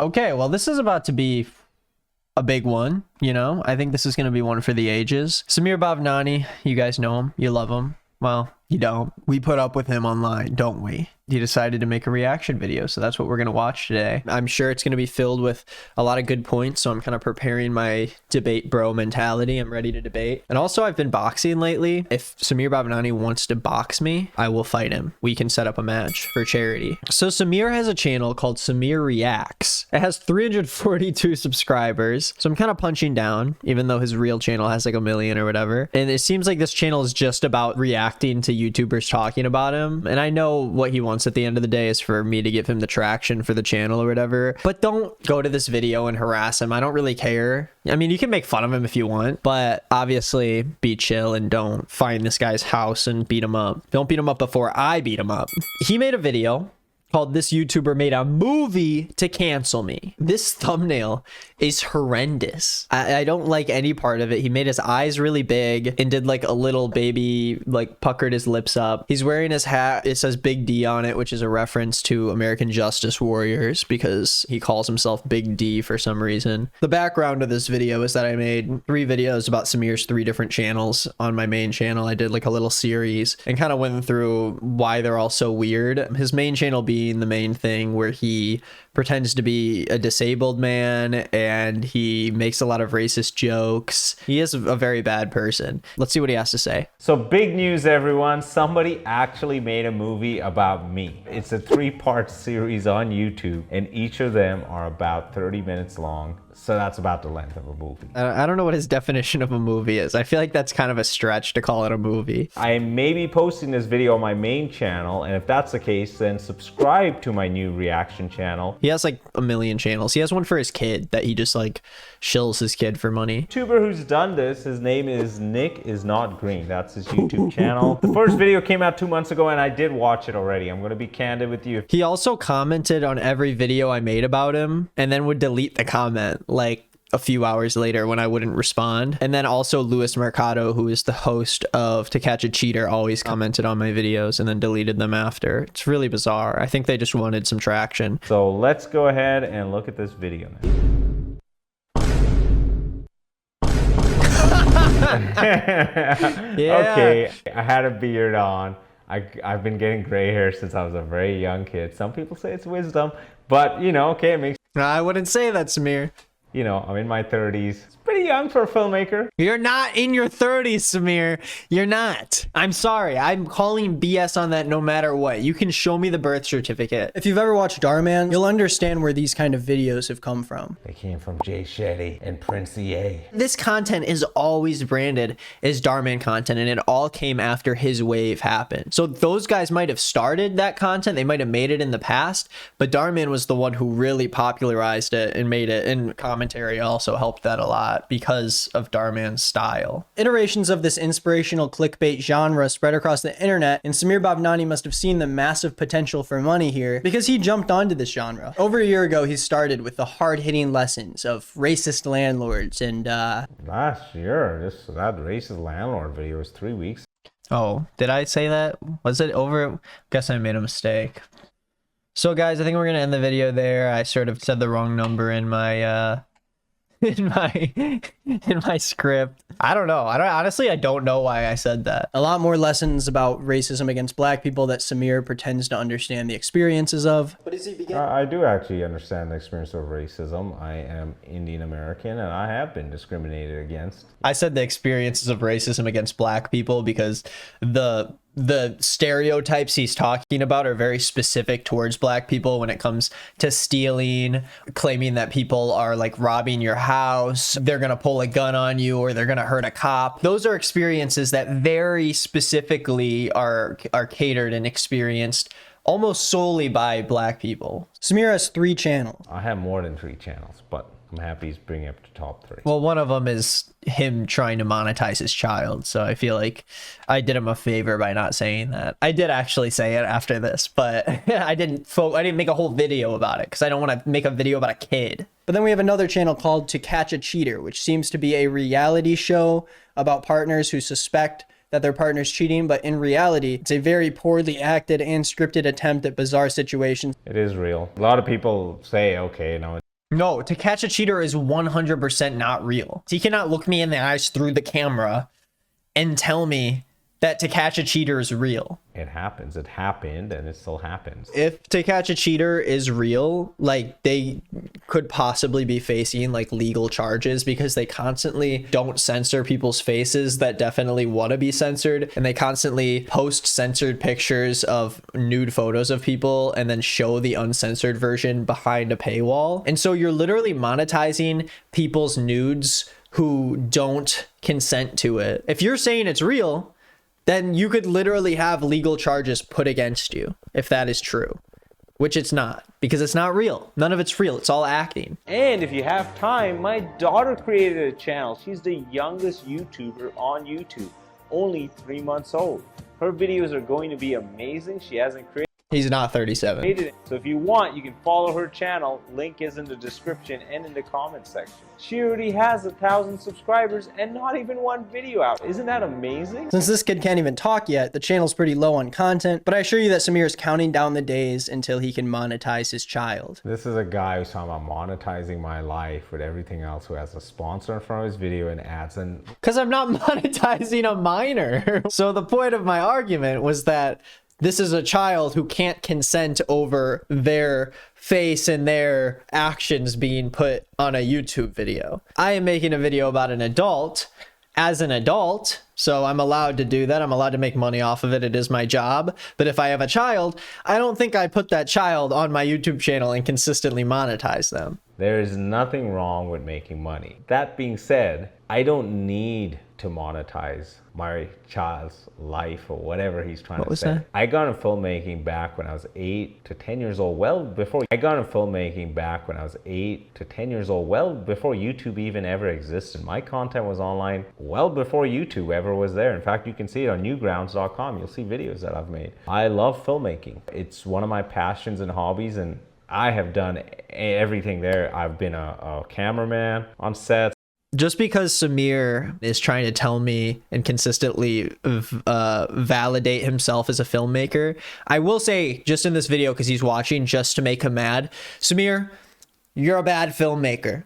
Okay, well, this is about to be a big one, you know? I think this is going to be one for the ages. Samir Bhavnani, you guys know him. You love him. Well, you don't. We put up with him online, don't we? He decided to make a reaction video, so that's what we're going to watch today. I'm sure it's going to be filled with a lot of good points, so I'm kind of preparing my debate bro mentality. I'm ready to debate. And also, I've been boxing lately. If Samir Bhavnani wants to box me, I will fight him. We can set up a match for charity. So Samir has a channel called Samir Reacts. It has 342 subscribers, so I'm kind of punching down, even though his real channel has like 1 million or whatever. And it seems like this channel is just about reacting to YouTubers talking about him. And I know what he wants at the end of the day is for me to give him the traction for the channel or whatever, but don't go to this video and harass him. I don't really care. I mean, you can make fun of him if you want, but obviously be chill and don't find this guy's house and beat him up. Don't beat him up before I beat him up. He made a video called "This YouTuber Made a Movie to Cancel Me." This thumbnail is horrendous. I don't like any part of it. He made his eyes really big and did like a little baby, like puckered his lips up. He's wearing his hat. It says Big D on it, which is a reference to American Justice Warriors because he calls himself Big D for some reason. The background of this video is that I made 3 videos about Samir's 3 different channels on my main channel. I did like a little series and kind of went through why they're all so weird. His main channel being the main thing where he pretends to be a disabled man and he makes a lot of racist jokes. He is a very bad person. Let's see what he has to say. So big news, everyone. Somebody actually made a movie about me. It's a 3-part series on YouTube and each of them are about 30 minutes long. So that's about the length of a movie. I don't know what his definition of a movie is. I feel like that's kind of a stretch to call it a movie. I may be posting this video on my main channel, and if that's the case, then subscribe to my new reaction channel. He has like 1 million channels. He has one for his kid that he just like shills his kid for money. YouTuber who's done this, his name is Nick is Not Green. That's his YouTube channel. The first video came out 2 months ago and I did watch it already. I'm going to be candid with you. He also commented on every video I made about him and then would delete the comment like a few hours later when I wouldn't respond. And then also Luis Mercado, who is the host of To Catch a Cheater, always commented on my videos and then deleted them after. It's really bizarre. I think they just wanted some traction. So let's go ahead and look at this video now. Yeah. Okay, I had a beard on. I've been getting gray hair since I was a very young kid. Some people say it's wisdom, but you know, okay, it makes... I wouldn't say that, Samir. You know, I'm in my 30s. It's pretty young for a filmmaker. You're not in your 30s, Samir. You're not. I'm sorry. I'm calling BS on that no matter what. You can show me the birth certificate. If you've ever watched Darman, you'll understand where these kind of videos have come from. They came from Jay Shetty and Prince EA. This content is always branded as Darman content, and it all came after his wave happened. So those guys might have started that content. They might have made it in the past, but Darman was the one who really popularized it and made it, and commentary also helped that a lot because of Darman's style. Iterations of this inspirational clickbait genre spread across the internet, and Samir Bhavnani must have seen the massive potential for money here because he jumped onto this genre. Over a year ago, he started with the hard-hitting lessons of racist landlords and Last year, that racist landlord video was 3 weeks. Oh, did I say that? Was it over? Guess I made a mistake. So guys, I think we're gonna end the video there. I sort of said the wrong number in my in my script. I don't know. Honestly, I don't know why I said that. a lot more lessons about racism against black people that Samir pretends to understand the experiences of. But is he beginning? I do actually understand the experience of racism. I am Indian American and I have been discriminated against. I said the experiences of racism against black people because the stereotypes he's talking about are very specific towards black people when it comes to stealing, claiming that people are like robbing your house, they're gonna pull a gun on you, or they're gonna hurt a cop. Those are experiences that very specifically are catered and experienced almost solely by black people. Samir has 3 channels. I have more than 3 channels, but I'm happy he's bringing up to top 3. Well, one of them is him trying to monetize his child, so I feel like I did him a favor by not saying that. I did actually say it after this, but I didn't make a whole video about it because I don't want to make a video about a kid. But then we have another channel called To Catch a Cheater, which seems to be a reality show about partners who suspect that their partner's cheating, but in reality, it's a very poorly acted and scripted attempt at bizarre situations. It is real. A lot of people say, okay, you know, No, To Catch a Cheater is 100% not real. He cannot look me in the eyes through the camera and tell me that To Catch a Cheater is real. It happens. It happened and it still happens. If To Catch a Cheater is real, like, they could possibly be facing like legal charges because they constantly don't censor people's faces that definitely want to be censored, and they constantly post censored pictures of nude photos of people and then show the uncensored version behind a paywall. And so you're literally monetizing people's nudes who don't consent to it. If you're saying it's real, then you could literally have legal charges put against you if that is true, which it's not, because it's not real. None of it's real. It's all acting. And if you have time, my daughter created a channel. She's the youngest YouTuber on YouTube, only 3 months old. Her videos are going to be amazing. She hasn't created He's not 37. it. So if you want, you can follow her channel. Link is in the description and in the comments section. She already has 1,000 subscribers and not even one video out. Isn't that amazing? Since this kid can't even talk yet, the channel's pretty low on content, but I assure you that Samir is counting down the days until he can monetize his child. This is a guy who's talking about monetizing my life with everything else, who has a sponsor in front of his video and ads. And Because I'm not monetizing a minor. So the point of my argument was that this is a child who can't consent over their face and their actions being put on a YouTube video. I am making a video about an adult as an adult, so I'm allowed to do that. I'm allowed to make money off of it. It is my job. But if I have a child, I don't think I put that child on my YouTube channel and consistently monetize them. there is nothing wrong with making money. That being said, I don't need to monetize my child's life or whatever he's trying to say. That? I got into filmmaking back when I was 8 to 10 years old, well before YouTube even ever existed. My content was online well before YouTube ever was there. In fact, you can see it on newgrounds.com. You'll see videos that I've made. I love filmmaking. It's one of my passions and hobbies, and I have done everything there. I've been a cameraman on sets. Just because Samir is trying to tell me and consistently validate himself as a filmmaker, I will say just in this video, because he's watching, just to make him mad, Samir, you're a bad filmmaker.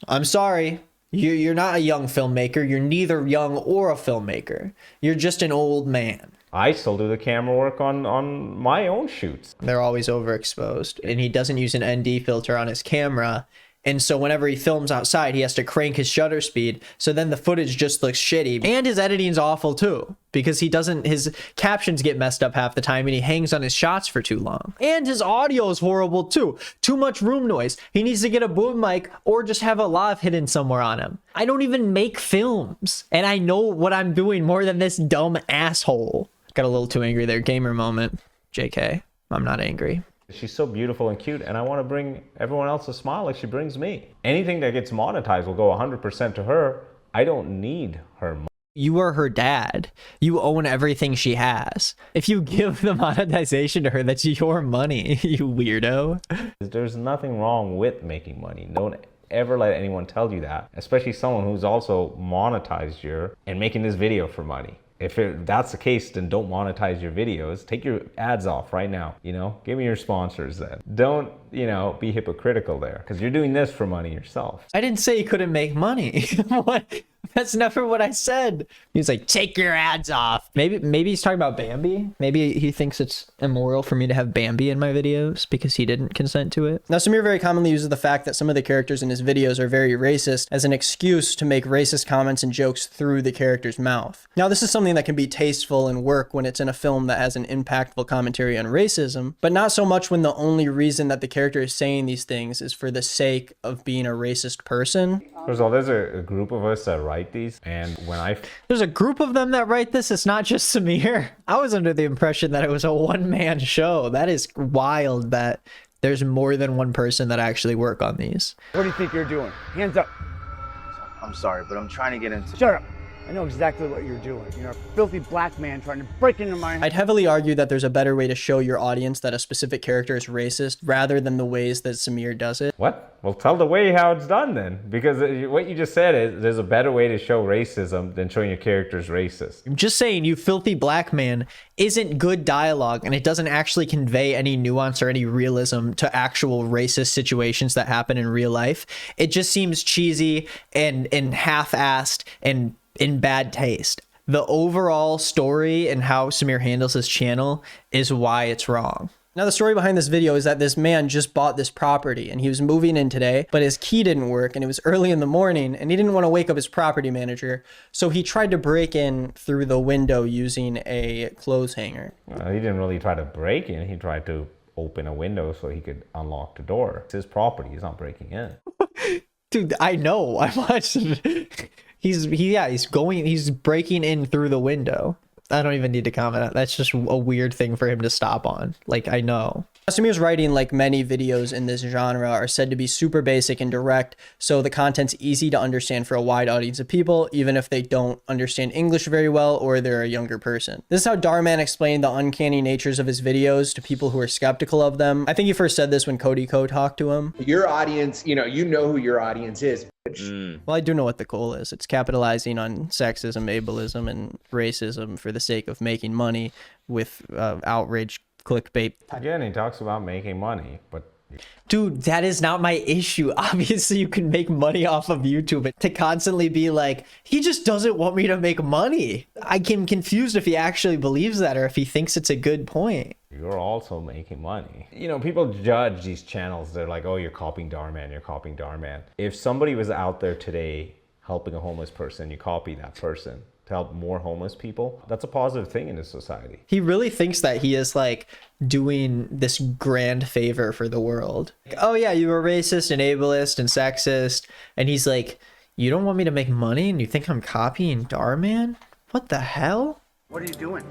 I'm sorry. You're not a young filmmaker. You're neither young or a filmmaker. You're just an old man. I still do the camera work on my own shoots. They're always overexposed, and he doesn't use an ND filter on his camera. And so whenever he films outside, he has to crank his shutter speed. So then the footage just looks shitty. And his editing's awful too, because his captions get messed up half the time and he hangs on his shots for too long. And his audio is horrible too. Too much room noise. He needs to get a boom mic or just have a lav hidden somewhere on him. I don't even make films, and I know what I'm doing more than this dumb asshole. Got a little too angry there. Gamer moment. JK, I'm not angry. She's so beautiful and cute, and I want to bring everyone else a smile like she brings me. Anything that gets monetized will go 100% to her. I don't need her money. You are her dad. You own everything she has. If you give the monetization to her, that's your money, you weirdo. There's nothing wrong with making money. Don't ever let anyone tell you that, especially someone who's also monetized you and making this video for money. If that's the case, then don't monetize your videos. Take your ads off right now. Give me your sponsors then. Don't, be hypocritical there, because you're doing this for money yourself. I didn't say he couldn't make money. What? That's never what I said. He's like, take your ads off. Maybe he's talking about Bambi. Maybe he thinks it's immoral for me to have Bambi in my videos because he didn't consent to it. Now, Samir very commonly uses the fact that some of the characters in his videos are very racist as an excuse to make racist comments and jokes through the character's mouth. Now, this is something that can be tasteful and work when it's in a film that has an impactful commentary on racism, but not so much when the only reason that the character is saying these things is for the sake of being a racist person. First of all, there's a group of us that write these, and There's a group of them that write this. It's not just Samir. I was under the impression that it was a one-man show. That is wild that there's more than one person that actually work on these. What do you think you're doing? Hands up. I'm sorry, but I'm trying to get into... Shut up. I know exactly what you're doing. You're a filthy black man trying to break into my... I'd heavily argue that there's a better way to show your audience that a specific character is racist rather than the ways that Samir does it. What? Well, tell the way how it's done then. Because what you just said is there's a better way to show racism than showing your character's racist. I'm just saying, you filthy black man isn't good dialogue, and it doesn't actually convey any nuance or any realism to actual racist situations that happen in real life. It just seems cheesy and half-assed and in bad taste. The overall story and how Samir handles his channel is why it's wrong. Now, the story behind this video is that this man just bought this property and he was moving in today, but his key didn't work and it was early in the morning and he didn't want to wake up his property manager. So he tried to break in through the window using a clothes hanger. He didn't really try to break in. He tried to open a window so he could unlock the door. It's his property. He's not breaking in. Dude, I know. I watched. He's breaking in through the window. I don't even need to comment on it. That's just a weird thing for him to stop on. Like, I know. Samir's writing, like many videos in this genre, are said to be super basic and direct, so the content's easy to understand for a wide audience of people, even if they don't understand English very well or they're a younger person. This is how Darman explained the uncanny natures of his videos to people who are skeptical of them. I think he first said this when Cody Ko talked to him. Your audience, you know who your audience is. Well, I do know what the goal is. It's capitalizing on sexism, ableism, and racism for the sake of making money with outrage clickbait. Again, he talks about making money, but... Dude, that is not my issue. Obviously, you can make money off of YouTube, but to constantly be like, he just doesn't want me to make money. I get confused if he actually believes that or if he thinks it's a good point. You're also making money. You know, people judge these channels. They're like, oh, you're copying Darman, you're copying Darman. If somebody was out there today helping a homeless person, you copy that person to help more homeless people, that's a positive thing in this society. He really thinks that he is like doing this grand favor for the world. Like, oh yeah, you were racist and ableist and sexist. And he's like, you don't want me to make money and you think I'm copying Darman? What the hell? What are you doing?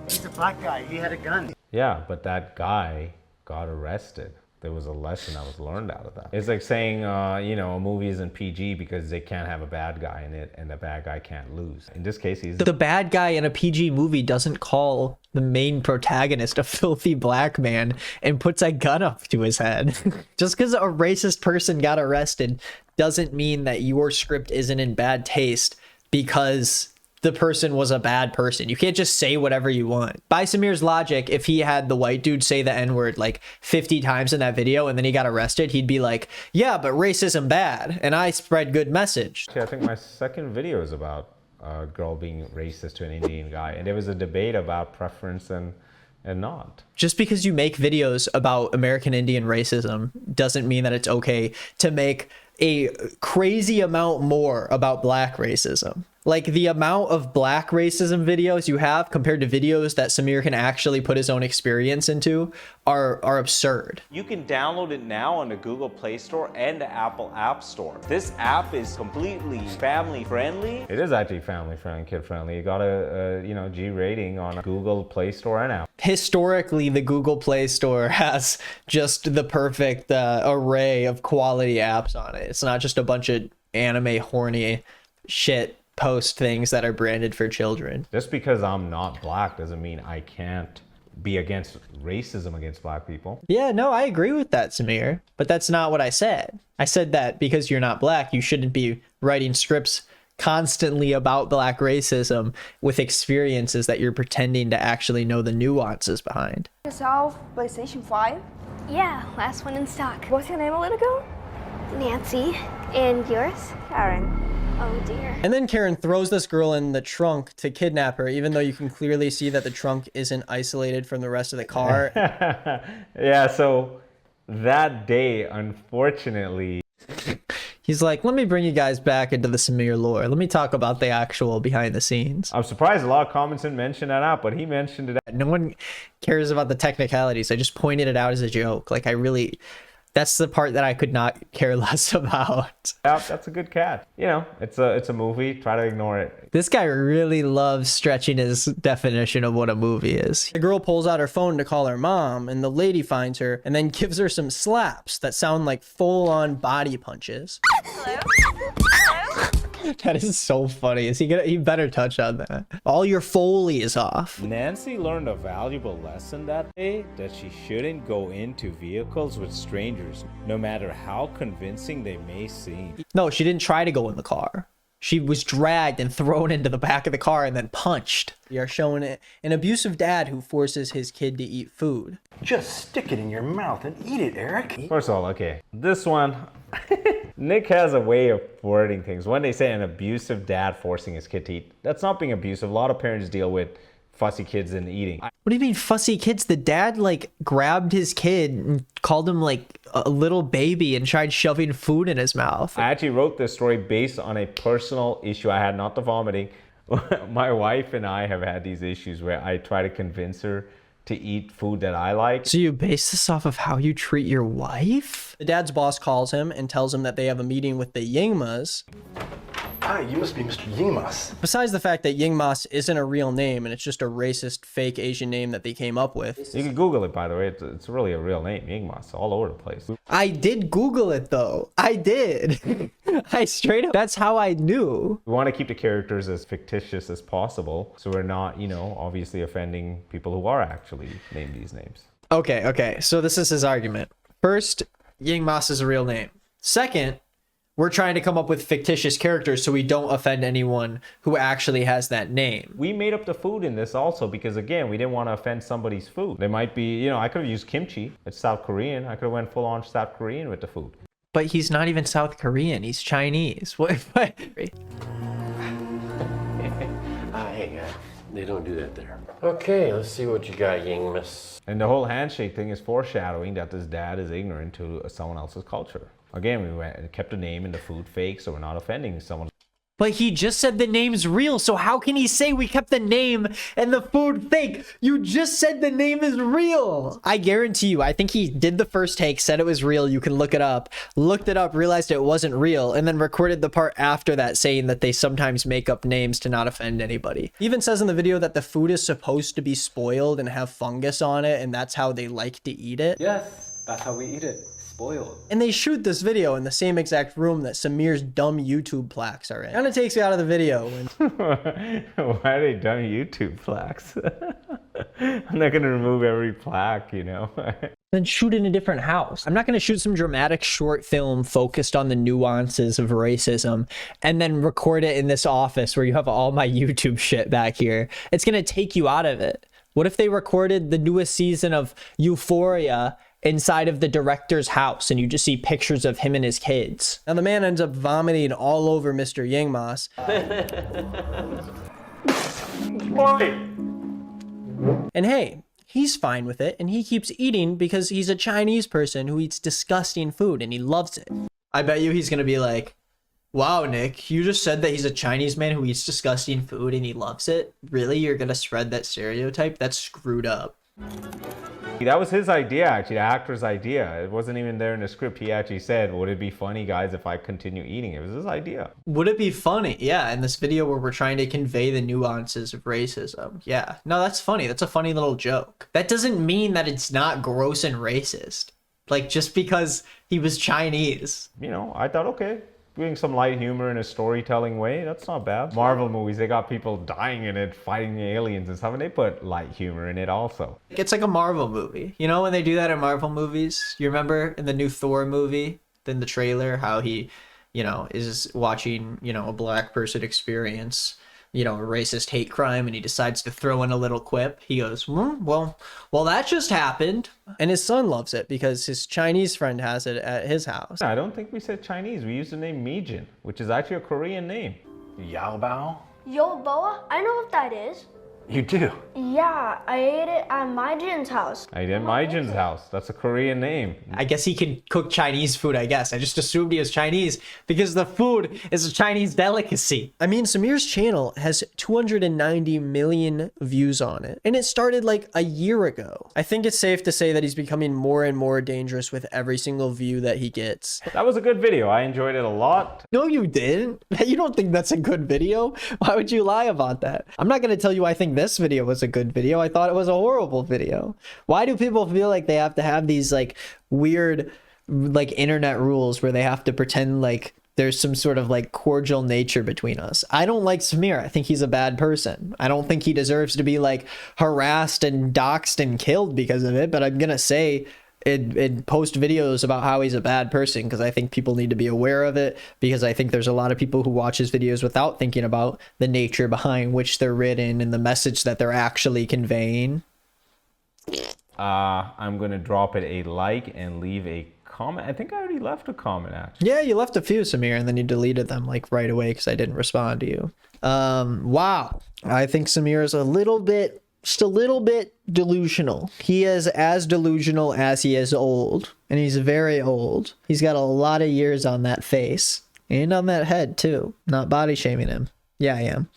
He's a black guy. He had a gun. Yeah, but that guy got arrested. There was a lesson that was learned out of that. It's like saying, you know, a movie isn't PG because they can't have a bad guy in it and the bad guy can't lose. In this case, he's... The bad guy in a PG movie doesn't call the main protagonist a filthy black man and puts a gun up to his head. Just because a racist person got arrested doesn't mean that your script isn't in bad taste because the person was a bad person. You can't just say whatever you want. By Samir's logic, if he had the white dude say the N-word like 50 times in that video and then he got arrested, he'd be like, yeah, but racism bad, and I spread good message. I think my second video is about a girl being racist to an Indian guy, and there was a debate about preference and not. Just because you make videos about American Indian racism doesn't mean that it's okay to make a crazy amount more about black racism. Like, the amount of black racism videos you have compared to videos that Samir can actually put his own experience into are absurd. You can download it now on the Google Play Store and the Apple App Store. This app is completely family friendly. It is actually family friendly, kid friendly. You got a you know, G rating on Google Play Store and Apple. Historically, the Google Play Store has just the perfect array of quality apps on it. It's not just a bunch of anime horny shit post things that are branded for children. Just because I'm not black doesn't mean I can't be against racism against black people. Yeah, no, I agree with that, Samir. But that's not what I said. I said that because you're not black, you shouldn't be writing scripts constantly about black racism with experiences that you're pretending to actually know the nuances behind. Yourself, PlayStation 5? Yeah, last one in stock. What's your name a little ago? Nancy. And yours? Karen. Oh dear. And then Karen throws this girl in the trunk to kidnap her, even though you can clearly see that the trunk isn't isolated from the rest of the car. Yeah, so that day, unfortunately... He's like, let me bring you guys back into the Samir lore. Let me talk about the actual behind the scenes. I'm surprised a lot of comments didn't mention that out, but he mentioned it. No one cares about the technicalities. I just pointed it out as a joke. Like, that's the part that I could not care less about. Yeah, that's a good catch. You know, it's a movie. Try to ignore it. This guy really loves stretching his definition of what a movie is. The girl pulls out her phone to call her mom, and the lady finds her and then gives her some slaps that sound like full-on body punches. Hello? Hello? That is so funny. Is he gonna? He better touch on that. All your Foley is off. Nancy learned a valuable lesson that day, that she shouldn't go into vehicles with strangers, no matter how convincing they may seem. No, she didn't try to go in the car. She was dragged and thrown into the back of the car and then punched. We are showing an abusive dad who forces his kid to eat food. Just stick it in your mouth and eat it, Eric. First of all, okay, this one, Nick has a way of wording things. When they say an abusive dad forcing his kid to eat, that's not being abusive. A lot of parents deal with fussy kids and eating. What do you mean fussy kids? The dad like grabbed his kid and called him like a little baby and tried shoving food in his mouth. I actually wrote this story based on a personal issue I had, not the vomiting. My wife and I have had these issues where I try to convince her to eat food that I like. So you base this off of how you treat your wife? The dad's boss calls him and tells him that they have a meeting with the Yingmas. Hi, you must be Mr. Yingmas. Besides the fact that Yingmas isn't a real name and it's just a racist fake Asian name that they came up with. You can Google it, by the way. It's really a real name, Yingmas, all over the place. I did Google it though. I did. I straight up, that's how I knew. We want to keep the characters as fictitious as possible, so we're not, you know, obviously offending people who are actually named these names. Okay. So this is his argument. First, Yingmas is a real name. Second, we're trying to come up with fictitious characters so we don't offend anyone who actually has that name. We made up the food in this also because, again, we didn't want to offend somebody's food. There might be, you know, I could have used kimchi. It's South Korean. I could have went full on South Korean with the food. But he's not even South Korean. He's Chinese. What? Hey, they don't do that there. Okay, let's see what you got, Yingmas. And the whole handshake thing is foreshadowing that this dad is ignorant to someone else's culture. Again, we went and kept the name and the food fake, so we're not offending someone. But he just said the name's real, so how can he say we kept the name and the food fake? You just said the name is real. I guarantee you, I think he did the first take, said it was real, you can look it up, looked it up, realized it wasn't real, and then recorded the part after that saying that they sometimes make up names to not offend anybody. He even says in the video that the food is supposed to be spoiled and have fungus on it, and that's how they like to eat it. Yes, that's how we eat it. Spoiled. And they shoot this video in the same exact room that Samir's dumb YouTube plaques are in. Kind of takes me out of the video. Why are they dumb YouTube plaques? I'm not gonna remove every plaque, you know. Then shoot in a different house. I'm not going to shoot some dramatic short film focused on the nuances of racism and then record it in this office where you have all my YouTube shit back here. It's going to take you out of it. What if they recorded the newest season of Euphoria inside of the director's house and you just see pictures of him and his kids? Now the man ends up vomiting all over Mr. Yingmas. And hey, he's fine with it and he keeps eating because he's a Chinese person who eats disgusting food and he loves it. I bet you he's gonna be like, wow, Nick, you just said that he's a Chinese man who eats disgusting food and he loves it? Really? You're gonna spread that stereotype? That's screwed up. That was his idea, actually, the actor's idea. It wasn't even there in the script. He actually said, would it be funny, guys, if I continue eating? It was his idea. Would it be funny? Yeah, in this video where we're trying to convey the nuances of racism. Yeah, no, that's funny. That's a funny little joke. That doesn't mean that it's not gross and racist. Like, just because he was Chinese. You know, I thought, okay, doing some light humor in a storytelling way, that's not bad. Marvel movies, they got people dying in it, fighting the aliens and stuff, and they put light humor in it also. It's like a Marvel movie. You know when they do that in Marvel movies? You remember in the new Thor movie, in the trailer, how he, you know, is watching, you know, a black person experience, you know, a racist hate crime, and he decides to throw in a little quip. He goes, well, that just happened. And his son loves it because his Chinese friend has it at his house. I don't think we said Chinese. We used the name Mijin, which is actually a Korean name. Yao Bao? Yo, Boa, I know what that is. You do? Yeah, I ate it at my Jin's house. I did Mijin's house. That's a Korean name. I guess he can cook Chinese food, I guess. I just assumed he was Chinese because the food is a Chinese delicacy. I mean, Samir's channel has 290 million views on it, and it started like a year ago. I think it's safe to say that he's becoming more and more dangerous with every single view that he gets. That was a good video. I enjoyed it a lot. No, you didn't. You don't think that's a good video? Why would you lie about that? I'm not going to tell you I think this video was a good video. I thought it was a horrible video. Why do people feel like they have to have these like weird like internet rules where they have to pretend like there's some sort of like cordial nature between us. I don't like Samir. I think he's a bad person. I don't think he deserves to be like harassed and doxxed and killed because of it, but I'm gonna say it post videos about how he's a bad person because I think people need to be aware of it, because I think there's a lot of people who watch his videos without thinking about the nature behind which they're written and the message that they're actually conveying. I'm gonna drop it a like and leave a comment. I think I already left a comment actually. Yeah, you left a few, Samir, and then you deleted them like right away because I didn't respond to you. Wow. I think Samir is just a little bit delusional. He is as delusional as he is old, and he's very old. He's got a lot of years on that face and on that head too. Not body shaming him. Yeah, I am.